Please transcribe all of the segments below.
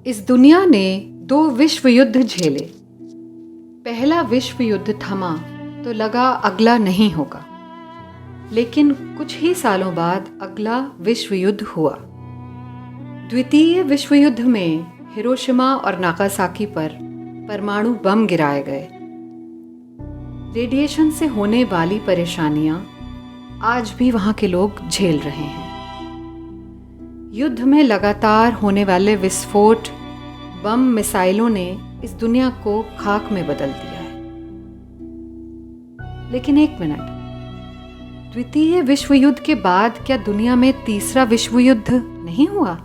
इस दुनिया ने 2 विश्व युद्ध झेले। पहला विश्व युद्ध थमा तो लगा अगला नहीं होगा, लेकिन कुछ ही सालों बाद अगला विश्व युद्ध हुआ। द्वितीय विश्व युद्ध में हिरोशिमा और नागासाकी पर परमाणु बम गिराए गए। रेडिएशन से होने वाली परेशानियां आज भी वहां के लोग झेल रहे हैं। युद्ध में लगातार होने वाले विस्फोट, बम, मिसाइलों ने इस दुनिया को खाक में बदल दिया है। लेकिन एक मिनट, द्वितीय विश्व युद्ध के बाद क्या दुनिया में तीसरा विश्व युद्ध नहीं हुआ?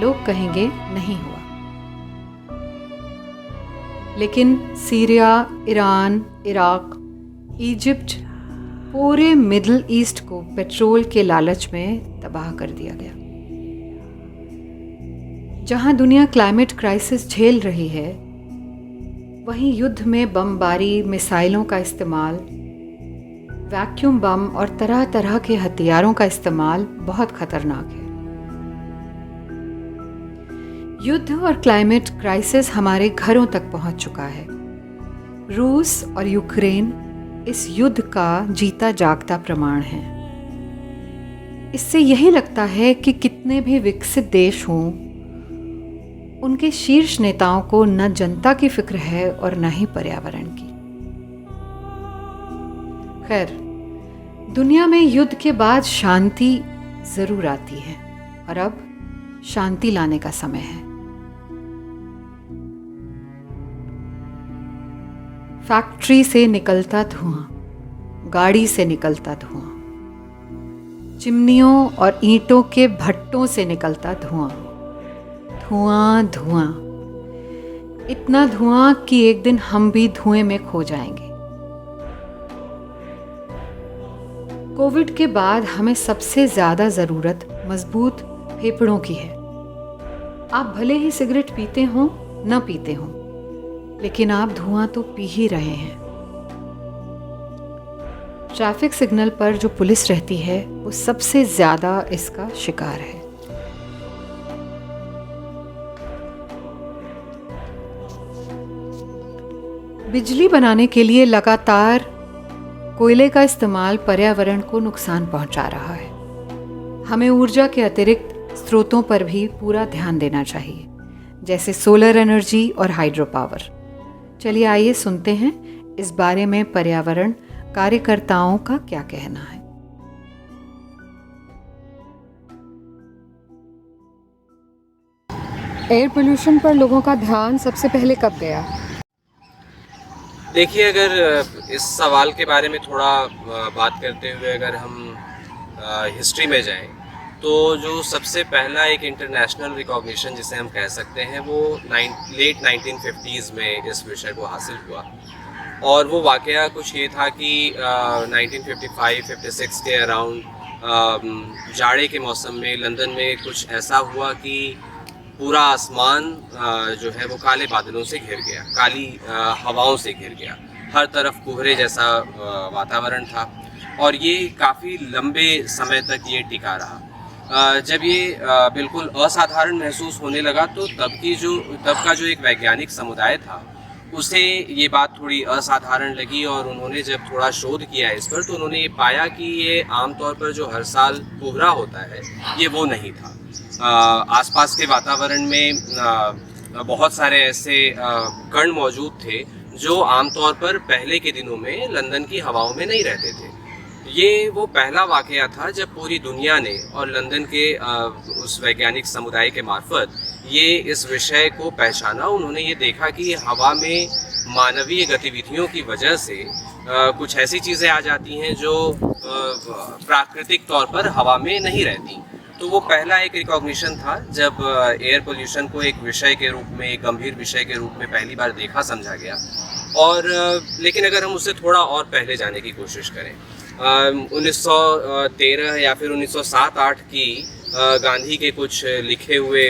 लोग कहेंगे नहीं हुआ, लेकिन सीरिया, ईरान, इराक, इजिप्ट, पूरे मिडिल ईस्ट को पेट्रोल के लालच में तबाह कर दिया गया। जहां दुनिया क्लाइमेट क्राइसिस झेल रही है, वहीं युद्ध में बमबारी, मिसाइलों का इस्तेमाल, वैक्यूम बम और तरह तरह के हथियारों का इस्तेमाल बहुत खतरनाक है। युद्ध और क्लाइमेट क्राइसिस हमारे घरों तक पहुंच चुका है। रूस और यूक्रेन इस युद्ध का जीता जागता प्रमाण है। इससे यही लगता है कि कितने भी विकसित देश हों, उनके शीर्ष नेताओं को न जनता की फिक्र है और न ही पर्यावरण की। खैर, दुनिया में युद्ध के बाद शांति जरूर आती है और अब शांति लाने का समय है। फैक्ट्री से निकलता धुआं, गाड़ी से निकलता धुआं, चिमनियों और ईंटों के भट्टों से निकलता धुआं, धुआं धुआं, इतना धुआं कि एक दिन हम भी धुएं में खो जाएंगे। कोविड के बाद हमें सबसे ज्यादा जरूरत मजबूत फेफड़ों की है। आप भले ही सिगरेट पीते हो न पीते हो, लेकिन आप धुआं तो पी ही रहे हैं। ट्रैफिक सिग्नल पर जो पुलिस रहती है, वो सबसे ज्यादा इसका शिकार है। बिजली बनाने के लिए लगातार कोयले का इस्तेमाल पर्यावरण को नुकसान पहुंचा रहा है। हमें ऊर्जा के अतिरिक्त स्रोतों पर भी पूरा ध्यान देना चाहिए, जैसे सोलर एनर्जी और हाइड्रो पावर। चलिए आइए सुनते हैं इस बारे में पर्यावरण कार्यकर्ताओं का क्या कहना है। एयर पोल्यूशन पर लोगों का ध्यान सबसे पहले कब गया? देखिए, अगर इस सवाल के बारे में थोड़ा बात करते हुए अगर हम हिस्ट्री में जाएं, तो जो सबसे पहला एक इंटरनेशनल रिकॉग्निशन जिसे हम कह सकते हैं, वो लेट 1950s में इस विषय को हासिल हुआ। और वो वाक़या कुछ ये था कि 1955-56 के अराउंड जाड़े के मौसम में लंदन में कुछ ऐसा हुआ कि पूरा आसमान जो है वो काले बादलों से घिर गया, काली हवाओं से घिर गया। हर तरफ कोहरे जैसा वातावरण था और ये काफ़ी लंबे समय तक ये टिका रहा। जब ये बिल्कुल असाधारण महसूस होने लगा, तो तब का जो एक वैज्ञानिक समुदाय था, उसे ये बात थोड़ी असाधारण लगी और उन्होंने जब थोड़ा शोध किया इस पर, तो उन्होंने ये पाया कि ये आमतौर पर जो हर साल कोहरा होता है, ये वो नहीं था। आसपास के वातावरण में बहुत सारे ऐसे कण मौजूद थे जो आमतौर पर पहले के दिनों में लंदन की हवाओं में नहीं रहते थे। ये वो पहला वाक़या था जब पूरी दुनिया ने और लंदन के उस वैज्ञानिक समुदाय के मार्फत ये इस विषय को पहचाना। उन्होंने ये देखा कि हवा में मानवीय गतिविधियों की वजह से कुछ ऐसी चीज़ें आ जाती हैं जो प्राकृतिक तौर पर हवा में नहीं रहती। तो वो पहला एक रिकॉग्निशन था जब एयर पोल्यूशन को एक विषय के रूप में, एक गंभीर विषय के रूप में पहली बार देखा, समझा गया। और लेकिन अगर हम उससे थोड़ा और पहले जाने की कोशिश करें, 1913 या फिर 1907-8 की गांधी के कुछ लिखे हुए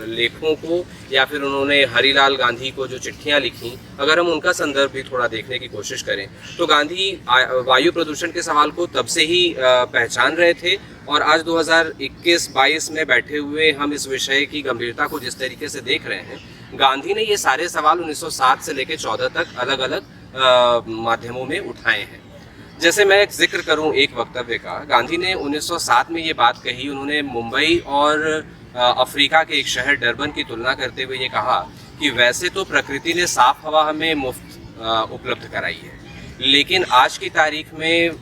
लेखों को या फिर उन्होंने हरिलाल गांधी को जो चिट्ठियां लिखी, अगर हम उनका संदर्भ भी थोड़ा देखने की कोशिश करें तो गांधी वायु प्रदूषण के सवाल को तब से ही पहचान रहे थे और आज 2021-22 में बैठे हुए हम इस विषय की गंभीरता को जिस तरीके से देख रहे हैं, गांधी ने ये सारे सवाल 1907 से लेकर 14 तक अलग अलग माध्यमों में उठाए हैं। जैसे मैं एक जिक्र करूं एक वक्तव्य का, गांधी ने 1907 में ये बात कही, उन्होंने मुंबई और अफ्रीका के एक शहर डरबन की तुलना करते हुए ये कहा कि वैसे तो प्रकृति ने साफ हवा हमें मुफ्त उपलब्ध कराई है, लेकिन आज की तारीख में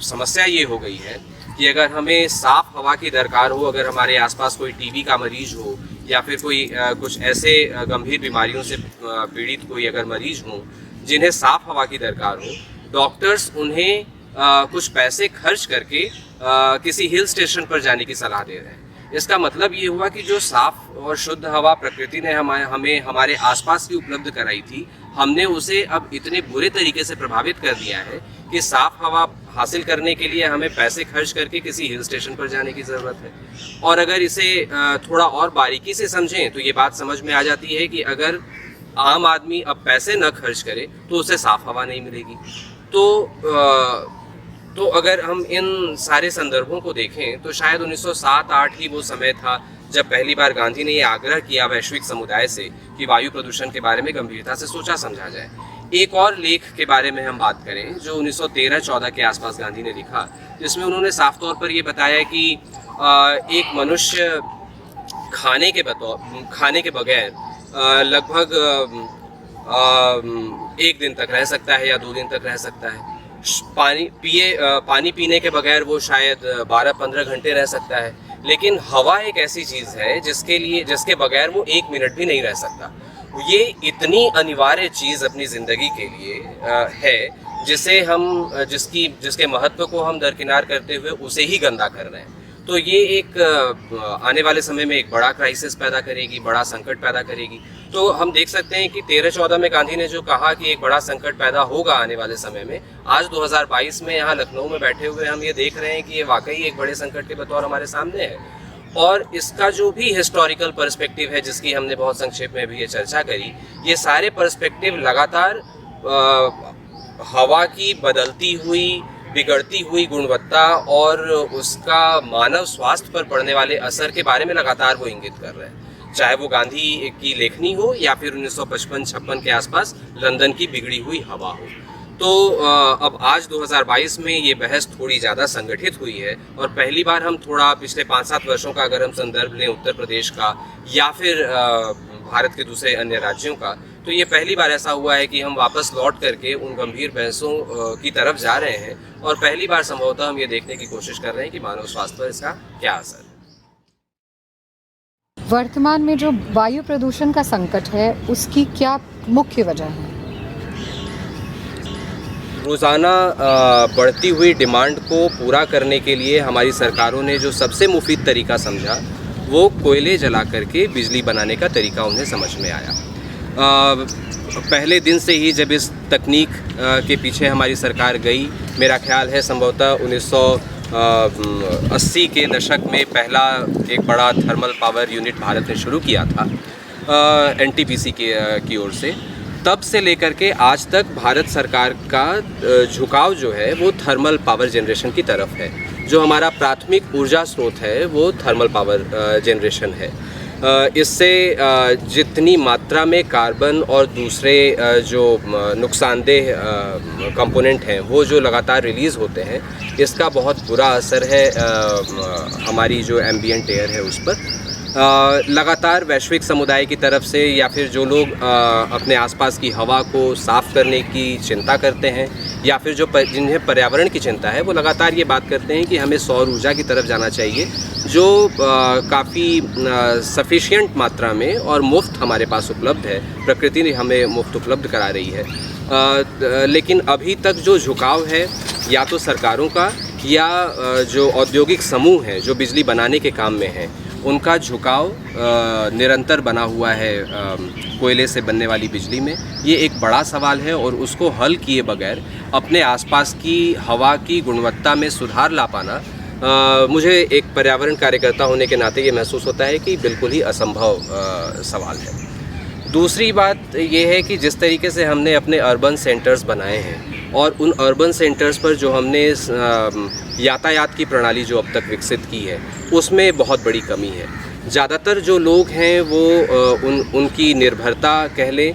समस्या ये हो गई है कि अगर हमें साफ हवा की दरकार हो, अगर हमारे आसपास कोई टीबी का मरीज हो या फिर कोई कुछ ऐसे गंभीर बीमारियों से पीड़ित कोई अगर मरीज हो जिन्हें साफ हवा की दरकार हो, डॉक्टर्स उन्हें कुछ पैसे खर्च करके किसी हिल स्टेशन पर जाने की सलाह दे रहे हैं। इसका मतलब ये हुआ कि जो साफ और शुद्ध हवा प्रकृति ने हमें हमारे आसपास की उपलब्ध कराई थी, हमने उसे अब इतने बुरे तरीके से प्रभावित कर दिया है कि साफ हवा हासिल करने के लिए हमें पैसे खर्च करके किसी हिल स्टेशन पर जाने की ज़रूरत है। और अगर इसे थोड़ा और बारीकी से समझें तो ये बात समझ में आ जाती है कि अगर आम आदमी अब पैसे न खर्च करे तो उसे साफ हवा नहीं मिलेगी। तो अगर हम इन सारे संदर्भों को देखें तो शायद 1907-8 ही वो समय था जब पहली बार गांधी ने ये आग्रह किया वैश्विक समुदाय से कि वायु प्रदूषण के बारे में गंभीरता से सोचा समझा जाए। एक और लेख के बारे में हम बात करें जो 1913-14 के आसपास गांधी ने लिखा, जिसमें उन्होंने साफ तौर पर ये बताया कि एक मनुष्य खाने के बगैर लगभग 1 दिन तक रह सकता है या 2 दिन तक रह सकता है। पानी पीने के बगैर वो शायद 12-15 घंटे रह सकता है, लेकिन हवा एक ऐसी चीज़ है जिसके बगैर वो 1 मिनट भी नहीं रह सकता। ये इतनी अनिवार्य चीज़ अपनी ज़िंदगी के लिए है जिसके महत्व को हम दरकिनार करते हुए उसे ही गंदा कर रहे हैं। तो ये एक आने वाले समय में एक बड़ा क्राइसिस पैदा करेगी, बड़ा संकट पैदा करेगी। तो हम देख सकते हैं कि 13-14 में गांधी ने जो कहा कि एक बड़ा संकट पैदा होगा आने वाले समय में, आज 2022 में यहाँ लखनऊ में बैठे हुए हम ये देख रहे हैं कि ये वाकई एक बड़े संकट के बतौर हमारे सामने है। और इसका जो भी हिस्टोरिकल पर्सपेक्टिव है जिसकी हमने बहुत संक्षेप में भी ये चर्चा करी, ये सारे पर्सपेक्टिव लगातार हवा की बदलती हुई बिगड़ती हुई गुणवत्ता और उसका मानव स्वास्थ्य पर पड़ने वाले असर के बारे में लगातार वो इंगित कर रहे हैं, चाहे वो गांधी की लेखनी हो या फिर 1955-56 के आसपास लंदन की बिगड़ी हुई हवा हो। तो अब आज 2022 में ये बहस थोड़ी ज़्यादा संगठित हुई है और पहली बार हम थोड़ा पिछले 5-7 वर्षों का अगर हम संदर्भ लें उत्तर प्रदेश का या फिर भारत के दूसरे अन्य राज्यों का, तो ये पहली बार ऐसा हुआ है कि हम वापस लौट करके उन गंभीर बहसों की तरफ जा रहे हैं और पहली बार संभवतः हम ये देखने की कोशिश कर रहे हैं कि मानव स्वास्थ्य पर इसका क्या असर है। वर्तमान में जो वायु प्रदूषण का संकट है उसकी क्या मुख्य वजह है? रोज़ाना बढ़ती हुई डिमांड को पूरा करने के लिए हमारी सरकारों ने जो सबसे मुफीद तरीका समझा वो कोयले जला करके बिजली बनाने का तरीका उन्हें समझ में आया। पहले दिन से ही जब इस तकनीक के पीछे हमारी सरकार गई, मेरा ख्याल है संभवतः 1980 के दशक में पहला एक बड़ा थर्मल पावर यूनिट भारत ने शुरू किया था NTPC की ओर से, तब से लेकर के आज तक भारत सरकार का झुकाव जो है वो थर्मल पावर जनरेशन की तरफ है। जो हमारा प्राथमिक ऊर्जा स्रोत है वो थर्मल पावर जनरेशन है। इससे जितनी मात्रा में कार्बन और दूसरे जो नुकसानदेह कंपोनेंट हैं वो जो लगातार रिलीज़ होते हैं, इसका बहुत बुरा असर है हमारी जो एम्बिएंट एयर है उस पर। लगातार वैश्विक समुदाय की तरफ से या फिर जो लोग अपने आसपास की हवा को साफ़ करने की चिंता करते हैं या फिर जिन्हें पर्यावरण की चिंता है, वो लगातार ये बात करते हैं कि हमें सौर ऊर्जा की तरफ जाना चाहिए जो काफ़ी सफिशिएंट मात्रा में और मुफ्त हमारे पास उपलब्ध है, प्रकृति हमें मुफ्त उपलब्ध करा रही है। लेकिन अभी तक जो झुकाव है या तो सरकारों का या जो औद्योगिक समूह हैं जो बिजली बनाने के काम में हैं, उनका झुकाव निरंतर बना हुआ है कोयले से बनने वाली बिजली में। ये एक बड़ा सवाल है और उसको हल किए बगैर अपने आसपास की हवा की गुणवत्ता में सुधार ला पाना मुझे एक पर्यावरण कार्यकर्ता होने के नाते ये महसूस होता है कि बिल्कुल ही असंभव सवाल है। दूसरी बात ये है कि जिस तरीके से हमने अपने अर्बन सेंटर्स बनाए हैं और उन अर्बन सेंटर्स पर जो हमने यातायात की प्रणाली जो अब तक विकसित की है उसमें बहुत बड़ी कमी है। ज़्यादातर जो लोग हैं वो उनकी निर्भरता कह लें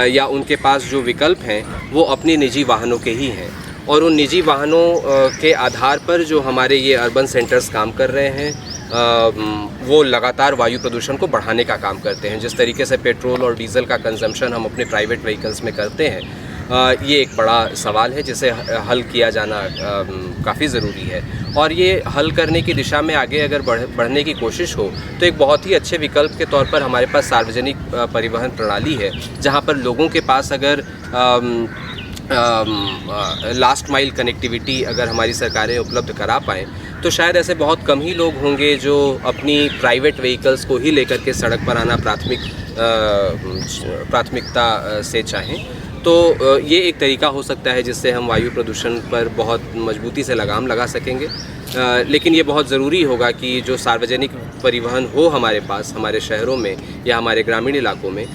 या उनके पास जो विकल्प हैं वो अपने निजी वाहनों के ही हैं और उन निजी वाहनों के आधार पर जो हमारे ये अर्बन सेंटर्स काम कर रहे हैं वो लगातार वायु प्रदूषण को बढ़ाने का काम करते हैं। जिस तरीके से पेट्रोल और डीज़ल का कंजम्पशन हम अपने प्राइवेट व्हीकल्स में करते हैं ये एक बड़ा सवाल है जिसे हल किया जाना काफ़ी ज़रूरी है और ये हल करने की दिशा में आगे अगर बढ़ने की कोशिश हो तो एक बहुत ही अच्छे विकल्प के तौर पर हमारे पास सार्वजनिक परिवहन प्रणाली है जहाँ पर लोगों के पास अगर लास्ट माइल कनेक्टिविटी अगर हमारी सरकारें उपलब्ध करा पाएँ तो शायद ऐसे बहुत कम ही लोग होंगे जो अपनी प्राइवेट व्हीकल्स को ही लेकर के सड़क पर आना प्राथमिकता से चाहें। तो ये एक तरीका हो सकता है जिससे हम वायु प्रदूषण पर बहुत मजबूती से लगाम लगा सकेंगे। लेकिन ये बहुत ज़रूरी होगा कि जो सार्वजनिक परिवहन हो हमारे पास हमारे शहरों में या हमारे ग्रामीण इलाकों में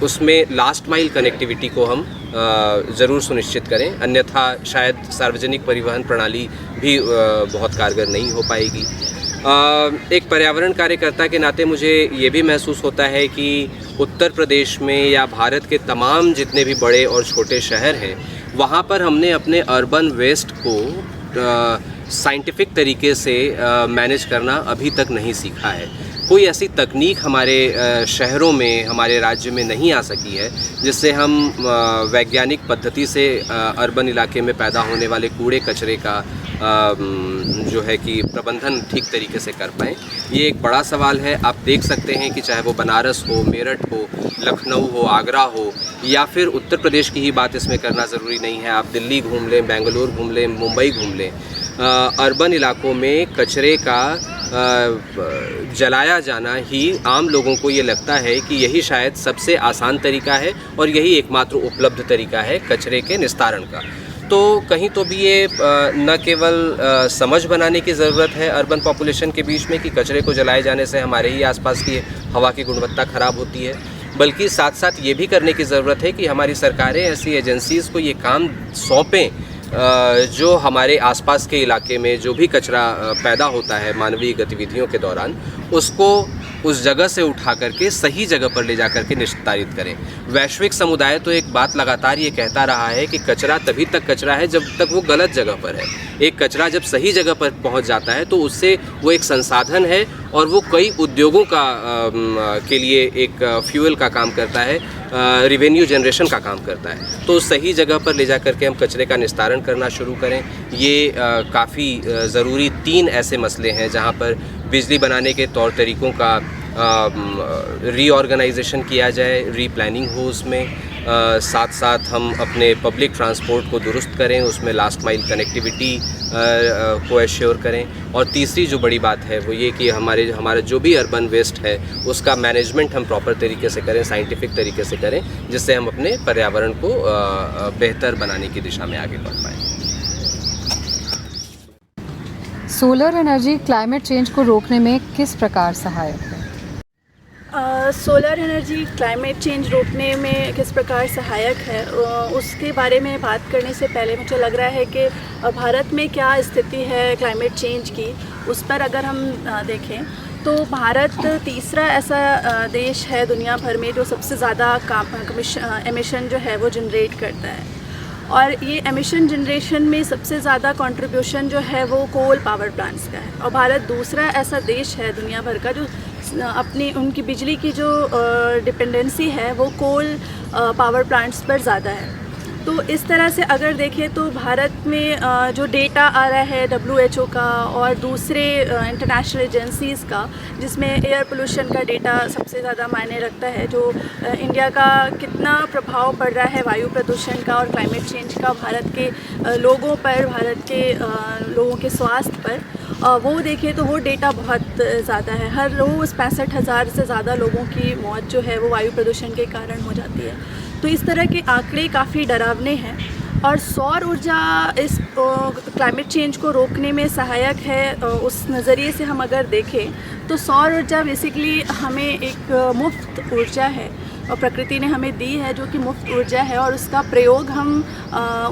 उसमें लास्ट माइल कनेक्टिविटी को हम ज़रूर सुनिश्चित करें, अन्यथा शायद सार्वजनिक परिवहन प्रणाली भी बहुत कारगर नहीं हो पाएगी। एक पर्यावरण कार्यकर्ता के नाते मुझे ये भी महसूस होता है कि उत्तर प्रदेश में या भारत के तमाम जितने भी बड़े और छोटे शहर हैं वहाँ पर हमने अपने अर्बन वेस्ट को साइंटिफिक तरीके से मैनेज करना अभी तक नहीं सीखा है। कोई ऐसी तकनीक हमारे शहरों में हमारे राज्य में नहीं आ सकी है जिससे हम वैज्ञानिक पद्धति से अर्बन इलाके में पैदा होने वाले कूड़े कचरे का जो है कि प्रबंधन ठीक तरीके से कर पाएँ। ये एक बड़ा सवाल है। आप देख सकते हैं कि चाहे वो बनारस हो, मेरठ हो, लखनऊ हो, आगरा हो या फिर उत्तर प्रदेश की ही बात इसमें करना ज़रूरी नहीं है। आप दिल्ली घूम लें, बेंगलुरु घूम लें, मुंबई घूम लें, अर्बन इलाकों में कचरे का जलाया जाना ही आम लोगों को ये लगता है कि यही शायद सबसे आसान तरीका है और यही एकमात्र उपलब्ध तरीका है कचरे के निस्तारण का। तो कहीं तो भी ये न केवल समझ बनाने की ज़रूरत है अर्बन पॉपुलेशन के बीच में कि कचरे को जलाए जाने से हमारे ही आसपास की हवा की गुणवत्ता ख़राब होती है, बल्कि साथ साथ ये भी करने की ज़रूरत है कि हमारी सरकारें ऐसी एजेंसीज़ को ये काम सौंपें जो हमारे आसपास के इलाके में जो भी कचरा पैदा होता है मानवीय गतिविधियों के दौरान उसको उस जगह से उठा करके सही जगह पर ले जा करके निस्तारित करें। वैश्विक समुदाय तो एक बात लगातार ये कहता रहा है कि कचरा तभी तक कचरा है जब तक वो गलत जगह पर है। एक कचरा जब सही जगह पर पहुंच जाता है तो उससे वो एक संसाधन है और वो कई उद्योगों का के लिए एक फ्यूल का काम करता है, रिवेन्यू जनरेशन का काम करता है। तो सही जगह पर ले जा करके हम कचरे का निस्तारण करना शुरू करें। ये काफ़ी ज़रूरी 3 ऐसे मसले हैं जहाँ पर बिजली बनाने के तौर तरीक़ों का रीऑर्गेनाइजेशन किया जाए, रीप्लानिंग हो उसमें, साथ साथ हम अपने पब्लिक ट्रांसपोर्ट को दुरुस्त करें, उसमें लास्ट माइल कनेक्टिविटी को एश्योर करें। और तीसरी जो बड़ी बात है वो ये कि हमारा जो भी अर्बन वेस्ट है उसका मैनेजमेंट हम प्रॉपर तरीके से करें, साइंटिफिक तरीके से करें, जिससे हम अपने पर्यावरण को बेहतर बनाने की दिशा में आगे बढ़ पाएँ। सोलर एनर्जी क्लाइमेट चेंज को रोकने में किस प्रकार सहायक है? सोलर एनर्जी क्लाइमेट चेंज रोकने में किस प्रकार सहायक है उसके बारे में बात करने से पहले मुझे लग रहा है कि भारत में क्या स्थिति है क्लाइमेट चेंज की, उस पर अगर हम देखें तो भारत तीसरा ऐसा देश है दुनिया भर में जो सबसे ज़्यादा एमिशन जो है वो जनरेट करता है। और ये एमिशन जनरेशन में सबसे ज़्यादा कंट्रीब्यूशन जो है वो कोल पावर प्लांट्स का है। और भारत दूसरा ऐसा देश है दुनिया भर का जो उनकी बिजली की जो डिपेंडेंसी है वो कोल पावर प्लांट्स पर ज़्यादा है। तो इस तरह से अगर देखें तो भारत में जो डेटा आ रहा है WHO का और दूसरे इंटरनेशनल एजेंसीज़ का, जिसमें एयर पोल्यूशन का डेटा सबसे ज़्यादा मायने रखता है, जो इंडिया का कितना प्रभाव पड़ रहा है वायु प्रदूषण का और क्लाइमेट चेंज का भारत के लोगों पर, भारत के लोगों के स्वास्थ्य पर, वो देखें तो वो डेटा बहुत ज़्यादा है। हर रोज़ 65,000 से ज़्यादा लोगों की मौत जो है वो वायु प्रदूषण के कारण हो जाती है। तो इस तरह के आंकड़े काफ़ी डरावने हैं। और सौर ऊर्जा इस क्लाइमेट चेंज को रोकने में सहायक है। उस नज़रिए से हम अगर देखें तो सौर ऊर्जा बेसिकली हमें एक मुफ्त ऊर्जा है और प्रकृति ने हमें दी है, जो कि मुफ्त ऊर्जा है, और उसका प्रयोग हम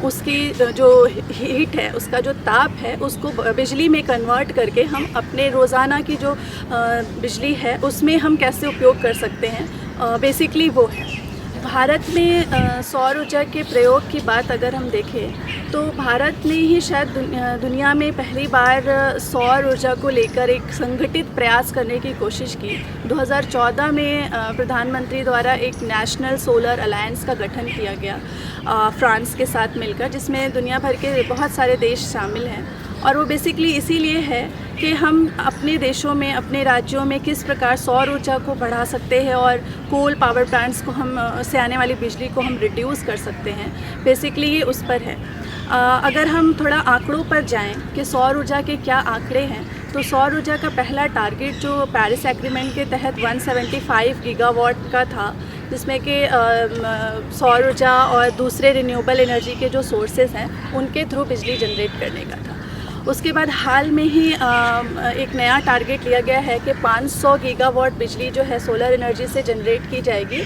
उसकी जो हीट है, उसका जो ताप है, उसको बिजली में कन्वर्ट करके हम अपने रोज़ाना की जो बिजली है उसमें हम कैसे उपयोग कर सकते हैं, बेसिकली वो है। भारत में सौर ऊर्जा के प्रयोग की बात अगर हम देखें तो भारत ने ही शायद दुनिया में पहली बार सौर ऊर्जा को लेकर एक संगठित प्रयास करने की कोशिश की। 2014 में प्रधानमंत्री द्वारा एक नेशनल सोलर अलायंस का गठन किया गया फ्रांस के साथ मिलकर, जिसमें दुनिया भर के बहुत सारे देश शामिल हैं। और वो बेसिकली इसीलिए है कि हम अपने देशों में, अपने राज्यों में किस प्रकार सौर ऊर्जा को बढ़ा सकते हैं और कोल पावर प्लांट्स को हम से आने वाली बिजली को हम रिड्यूस कर सकते हैं। बेसिकली ये उस पर है। अगर हम थोड़ा आंकड़ों पर जाएं कि सौर ऊर्जा के क्या आंकड़े हैं, तो सौर ऊर्जा का पहला टारगेट जो पेरिस एग्रीमेंट के तहत 175 गीगावाट का था, जिसमें कि सौर ऊर्जा और दूसरे रिन्यूएबल एनर्जी के जो सोर्सेज हैं उनके थ्रू बिजली जनरेट करने का था। उसके बाद हाल में ही एक नया टारगेट लिया गया है कि 500 गीगावाट बिजली जो है सोलर एनर्जी से जनरेट की जाएगी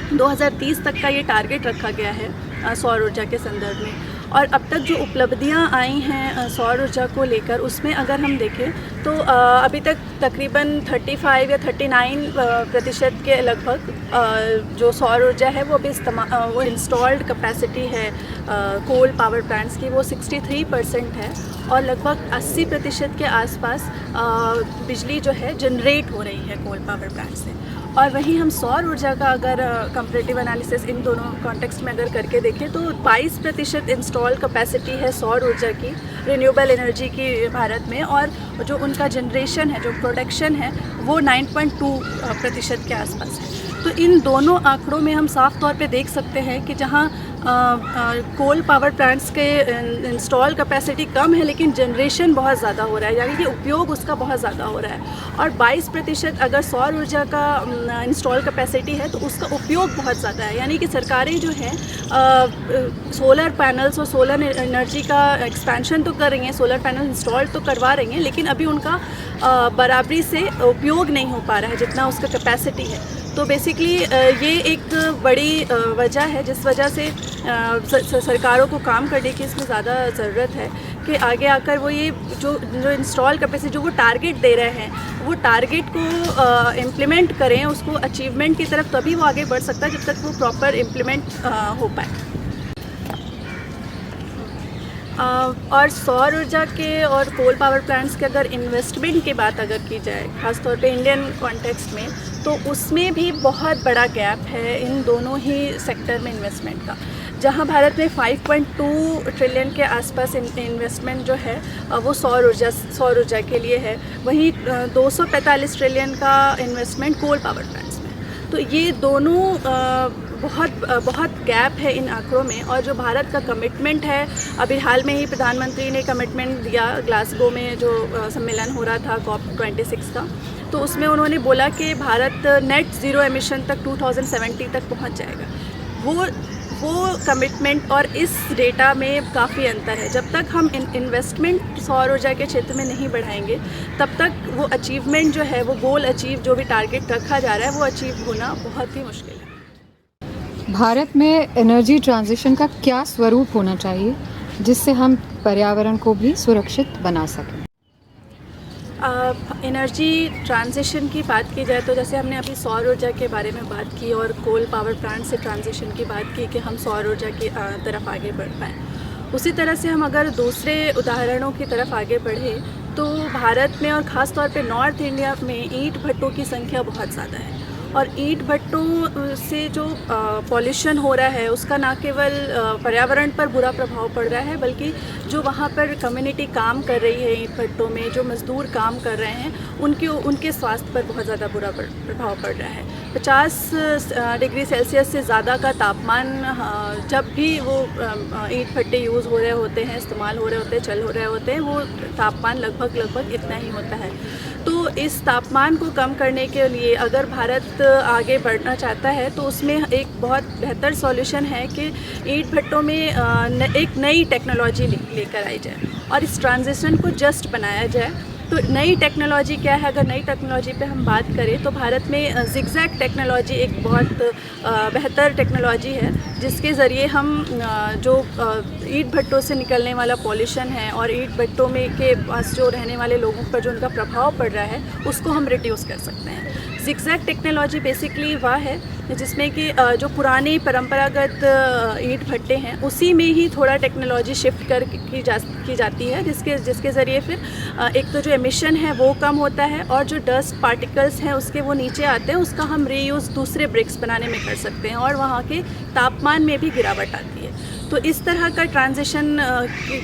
2030 तक का ये टारगेट रखा गया है सौर ऊर्जा के संदर्भ में। और अब तक जो उपलब्धियां आई हैं सौर ऊर्जा को लेकर, उसमें अगर हम देखें तो अभी तक तकरीबन 35 या 39% के लगभग जो सौर ऊर्जा है वो अभी वो इंस्टॉल्ड कैपेसिटी है कोल पावर प्लांट्स की, वो 63% है, और लगभग 80% के आसपास बिजली जो है जनरेट हो रही है कोल पावर प्लांट से। और वहीं हम सौर ऊर्जा का अगर कंपैरेटिव एनालिसिस इन दोनों कॉन्टेक्स्ट में अगर करके देखें तो 22% इंस्टॉल कैपेसिटी है सौर ऊर्जा की, रिन्यूएबल एनर्जी की भारत में, और जो उनका जनरेशन है, जो प्रोडक्शन है, वो 9.2% के आसपास है। तो इन दोनों आंकड़ों में हम साफ तौर पे देख सकते हैं कि जहाँ कोल पावर प्लांट्स के इंस्टॉल कैपेसिटी कम है लेकिन जनरेशन बहुत ज़्यादा हो रहा है, यानी कि उपयोग उसका बहुत ज़्यादा हो रहा है। और 22% अगर सौर ऊर्जा का इंस्टॉल कैपेसिटी है तो उसका उपयोग बहुत ज़्यादा है, यानी कि सरकारें जो हैं सोलर पैनल्स और सोलर एनर्जी का एक्सपेंशन तो कर रही हैं, सोलर पैनल इंस्टॉल तो करवा रही हैं, लेकिन अभी उनका बराबरी से उपयोग नहीं हो पा रहा है जितना उसका कैपेसिटी है। तो बेसिकली ये एक बड़ी वजह है जिस वजह से सरकारों को काम करने की इसमें ज़्यादा ज़रूरत है कि आगे आकर वो ये जो इंस्टॉल कैपेसिटी जो वो टारगेट दे रहे हैं, वो टारगेट को इम्प्लीमेंट करें, उसको अचीवमेंट की तरफ, तभी वो आगे बढ़ सकता है जब तक वो प्रॉपर इम्प्लीमेंट हो पाए। और सौर ऊर्जा के और कोल पावर प्लांट्स के अगर इन्वेस्टमेंट की बात अगर की जाए, ख़ासतौर पे इंडियन कॉन्टेक्स्ट में, तो उसमें भी बहुत बड़ा गैप है इन दोनों ही सेक्टर में इन्वेस्टमेंट का। जहां भारत में 5.2 ट्रिलियन के आसपास इन्वेस्टमेंट जो है वो सौर ऊर्जा के लिए है, वहीं 245 ट्रिलियन का इन्वेस्टमेंट कोल पावर प्लांट्स में। तो ये दोनों बहुत गैप है इन आंकड़ों में। और जो भारत का कमिटमेंट है, अभी हाल में ही प्रधानमंत्री ने कमिटमेंट दिया ग्लासगो में जो सम्मेलन हो रहा था COP26 का, तो उसमें उन्होंने बोला कि भारत नेट ज़ीरो एमिशन तक 2070 तक पहुंच जाएगा। वो कमिटमेंट और इस डेटा में काफ़ी अंतर है। जब तक हम इन्वेस्टमेंट सौर ऊर्जा के क्षेत्र में नहीं बढ़ाएंगे, तब तक वो अचीवमेंट जो है, वो गोल अचीव, जो भी टारगेट रखा जा रहा है, वो अचीव होना बहुत ही मुश्किल है। भारत में एनर्जी ट्रांजिशन का क्या स्वरूप होना चाहिए जिससे हम पर्यावरण को भी सुरक्षित बना सकें? एनर्जी ट्रांजिशन की बात की जाए तो जैसे हमने अभी सौर ऊर्जा के बारे में बात की और कोल पावर प्लांट से ट्रांजिशन की बात की कि हम सौर ऊर्जा की तरफ आगे बढ़ पाएँ, उसी तरह से हम अगर दूसरे उदाहरणों की तरफ आगे बढ़ें तो भारत में और ख़ास तौर पे नॉर्थ इंडिया में ईंट भट्टों की संख्या बहुत ज़्यादा है। और ईंट भट्टों से जो पॉल्यूशन हो रहा है उसका ना केवल पर्यावरण पर बुरा प्रभाव पड़ रहा है, बल्कि जो वहाँ पर कम्युनिटी काम कर रही है ईंट भट्टों में, जो मज़दूर काम कर रहे हैं, उनके स्वास्थ्य पर बहुत ज़्यादा बुरा प्रभाव पड़ रहा है। 50 डिग्री सेल्सियस से ज़्यादा का तापमान जब भी वो ईंट भट्टे यूज़ हो रहे होते हैं, इस्तेमाल हो रहे होते हैं, चल हो रहे होते हैं, वो तापमान लगभग इतना ही होता है। तो इस तापमान को कम करने के लिए अगर भारत आगे बढ़ना चाहता है तो उसमें एक बहुत बेहतर सॉल्यूशन है कि ईंट भट्टों में एक नई टेक्नोलॉजी लेकर आई जाए और इस ट्रांजिशन को जस्ट बनाया जाए। तो नई टेक्नोलॉजी क्या है? अगर नई टेक्नोलॉजी पे हम बात करें तो भारत में जिगजैग टेक्नोलॉजी एक बहुत बेहतर टेक्नोलॉजी है, जिसके ज़रिए हम जो ईंट भट्टों से निकलने वाला पॉल्यूशन है और ईंट भट्टों में के पास जो रहने वाले लोगों पर जो उनका प्रभाव पड़ रहा है उसको हम रिड्यूस कर सकते हैं। जिगजैग टेक्नोलॉजी बेसिकली वह है जिसमें कि जो पुराने परंपरागत ईंट भट्टे हैं उसी में ही थोड़ा टेक्नोलॉजी शिफ्ट की जाती है, जिसके ज़रिए फिर एक तो जो एमिशन है वो कम होता है और जो डस्ट पार्टिकल्स हैं उसके वो नीचे आते हैं, उसका हम रीयूज़ दूसरे ब्रिक्स बनाने में कर सकते हैं और वहाँ के तापमान में भी गिरावट आती है। तो इस तरह का ट्रांजिशन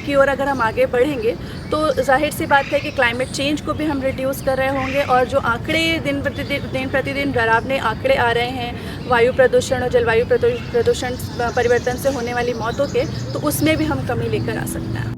की ओर अगर हम आगे बढ़ेंगे तो जाहिर सी बात है कि क्लाइमेट चेंज को भी हम रिड्यूस कर रहे होंगे और जो आंकड़े दिन प्रतिदिन डरावने आंकड़े आ रहे हैं वायु प्रदूषण और जलवायु प्रदूषण परिवर्तन से होने वाली मौतों के, तो उसमें भी हम कमी लेकर आ सकते हैं।